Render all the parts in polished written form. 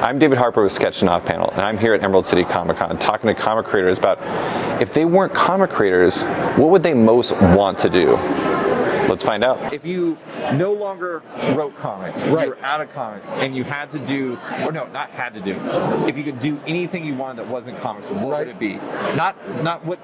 I'm David Harper with Sketch and Off Panel, and I'm here at Emerald City Comic Con talking to comic creators about if they weren't comic creators, what would they most want to do? Let's find out. If you no longer wrote comics, Right. you were out of comics, and you had to do, or no, not had to do, if you could do anything you wanted that wasn't comics, what Right. would it be? Not what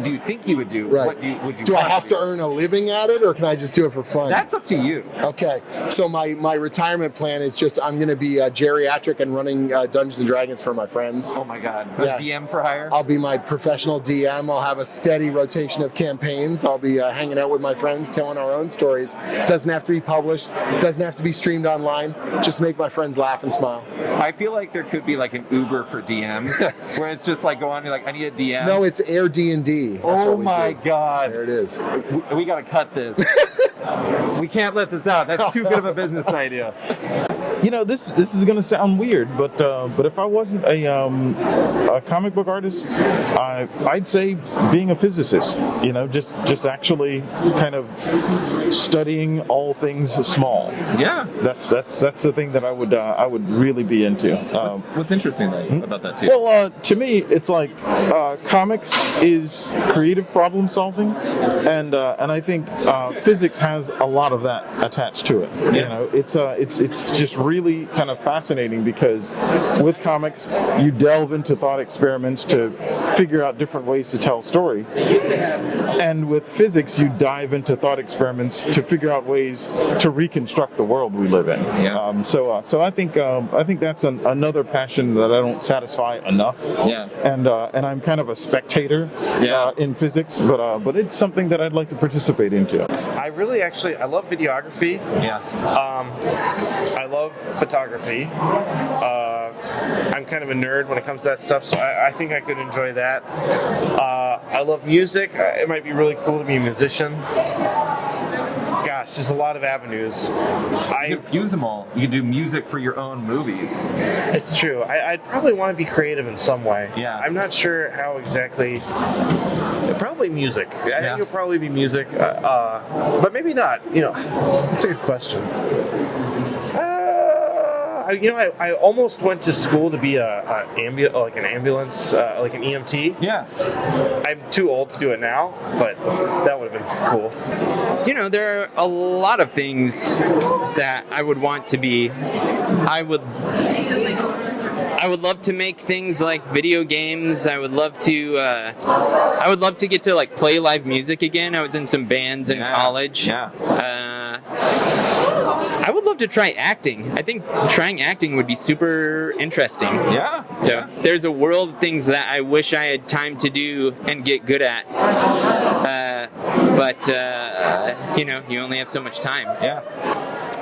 do you think you would do, Right. what would you Do I want have do? to earn a living at it, or can I just do it for fun? That's up to you. Okay, so my retirement plan is just I'm going to be geriatric and running Dungeons and Dragons for my friends. Oh my God. Yeah. DM for hire? I'll be my professional DM. I'll have a steady rotation of campaigns. I'll be hanging out with my friends, telling our own stories. Doesn't have to be published. Doesn't have to be streamed online. Just make my friends laugh and smile. I feel like there could be like an Uber for DMs, where it's just like go on, you're like, I need a DM. No, it's Air D&D. That's Oh what we my do. God. There it is. We got to cut this. We can't let this out. That's too good of a business idea. You know, this is gonna sound weird, but if I wasn't a comic book artist, I'd say being a physicist. You know, just actually kind of studying all things small. Yeah. That's the thing that I would really be into. What's interesting about that too? Well, to me, it's like comics is creative problem solving, and I think physics has a lot of that attached to it. Yeah. You know, it's just really kind of fascinating because with comics, you delve into thought experiments to figure out different ways to tell a story, and with physics, you dive into thought experiments to figure out ways to reconstruct the world we live in. Yeah. So I think that's another passion that I don't satisfy enough. Yeah. And I'm kind of a spectator in physics, but it's something that I'd like to participate into. I love videography. Yeah. I love photography. I'm kind of a nerd when it comes to that stuff, so I think I could enjoy that. I love music. It might be really cool to be a musician. Gosh, there's a lot of avenues. You could use them all. You could do music for your own movies. It's true. I'd probably want to be creative in some way. Yeah. I'm not sure how exactly. Probably music. I Yeah. think it'll probably be music, but maybe not. You know, that's a good question. I almost went to school to be an ambulance, like an EMT. Yeah. I'm too old to do it now, but that would have been cool. You know, there are a lot of things that I would want to be. I would love to make things like video games. I would love to get to like play live music again. I was in some bands in college. Yeah. I would love to try acting. I think trying acting would be super interesting. Yeah. So there's a world of things that I wish I had time to do and get good at. But you know, you only have so much time. Yeah.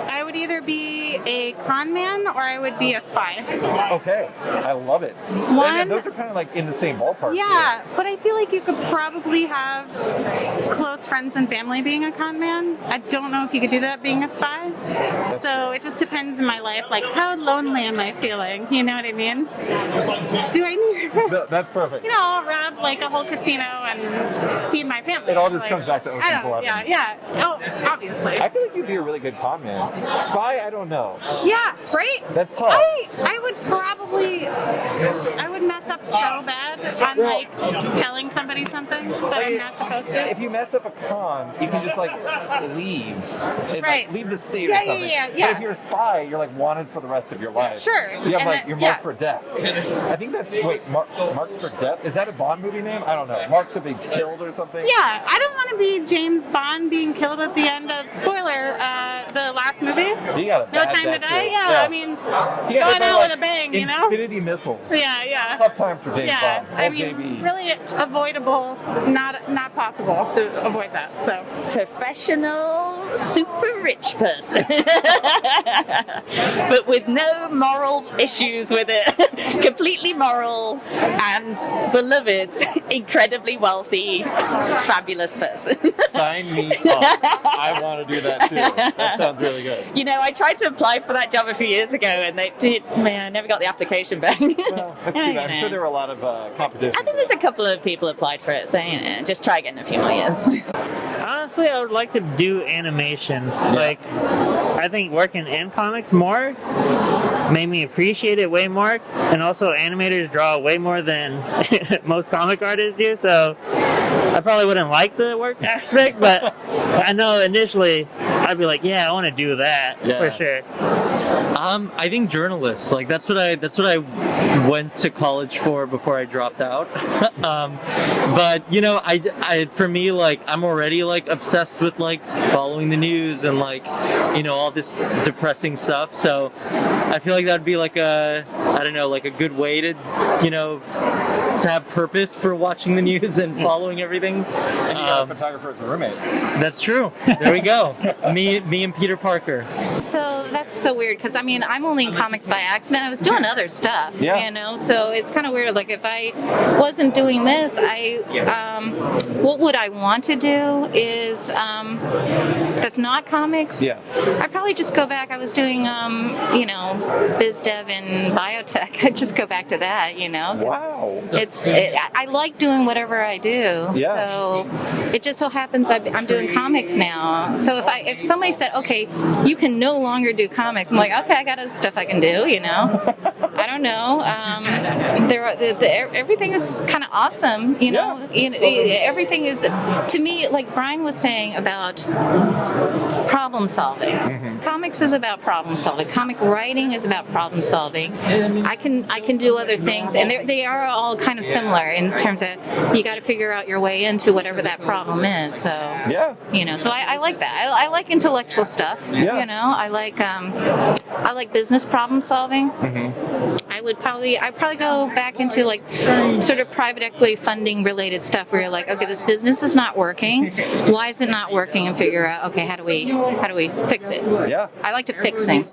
I would either be a con man or I would be a spy. Okay. I love it. One- Those are kind of like in the same ballpark. Yeah, but I feel like you could probably have close friends and family being a con man. I don't know if you could do that being a spy. So it just depends in my life, like how lonely am I feeling? You know what I mean? Do I need, No, that's perfect. you know, I'll rob like a whole casino and feed my family. It all just Like, comes back to I Ocean's don't- 11. Yeah. Oh, obviously. I feel like you'd be a really good con man. Spy, I don't know. Yeah, right? That's tough. I would probably, I would mess up so bad on like telling somebody something that I'm not supposed to. If you mess up a con, you can just like leave. And, like, Right. leave the state Yeah, or something. yeah. But if you're a spy, you're like wanted for the rest of your life. Sure. You have And like then- you're yeah. marked for death. I think that's marked for death. Is that a Bond movie name? I don't know. Marked to be killed or something. Yeah, I don't want to be James Bond being killed at the end of, spoiler, the last movie. You got a No bad Time to death Die? too. Yeah, I mean, You got going hit by, out like, with a bang, you know? Infinity missiles. Yeah. Tough time for James Yeah, Bond. I LJB. mean, really avoidable, not possible to avoid that, so. Professional, super rich person. But with no moral issues with it. Completely moral and beloved, incredibly wealthy, fabulous person. Sign me up. I want to do that too. That sounds really good. You know, I tried to apply for that job a few years ago and I never got the application back. Well, let's see. I'm sure there were a lot of competition. I think there's a couple of people applied for it, so just try again in a few more years. So Eventually, I would like to do animation. Like, I think working in comics more made me appreciate it way more, and also animators draw way more than most comic artists do, so I probably wouldn't like the work aspect, but I know initially I'd be like, yeah, I want to do that for sure. I think journalists, like that's what I went to college for before I dropped out. But you know, I for me, like I'm already like obsessed with like following the news and like, you know, all this depressing stuff. So I feel like that'd be like I don't know, like a good way to, you know, to have purpose for watching the news and following everything. And you got a photographer as a roommate. That's true. There we go. Me and Peter Parker. So that's so weird because I mean I'm only in comics by accident. I was doing other stuff, you know. So it's kind of weird. Like if I wasn't doing this, what would I want to do is that's not comics. Yeah. I'd probably just go back. I was doing you know, biz dev and biotech. I'd just go back to that, you know. Wow. I like doing whatever I do. Yeah. So it just so happens I'm doing comics now. So if somebody said, okay, you can no longer do comics, I'm like, okay, I got other stuff I can do, you know. I don't know. Everything is kind of awesome, you know. Everything is, to me, like Brian was saying about problem solving. Comics is about problem solving. Comic writing is about problem solving. I can do other things, and they are all kind of similar in terms of you got to figure out your way into whatever that problem is. So you know, so I like that. I like intellectual stuff. You know, I like business problem solving. I'd probably go back into like sort of private equity funding related stuff where you're like, okay, this business is not working. Why is it not working? And figure out, okay, how do we fix it? Yeah. I like to fix things.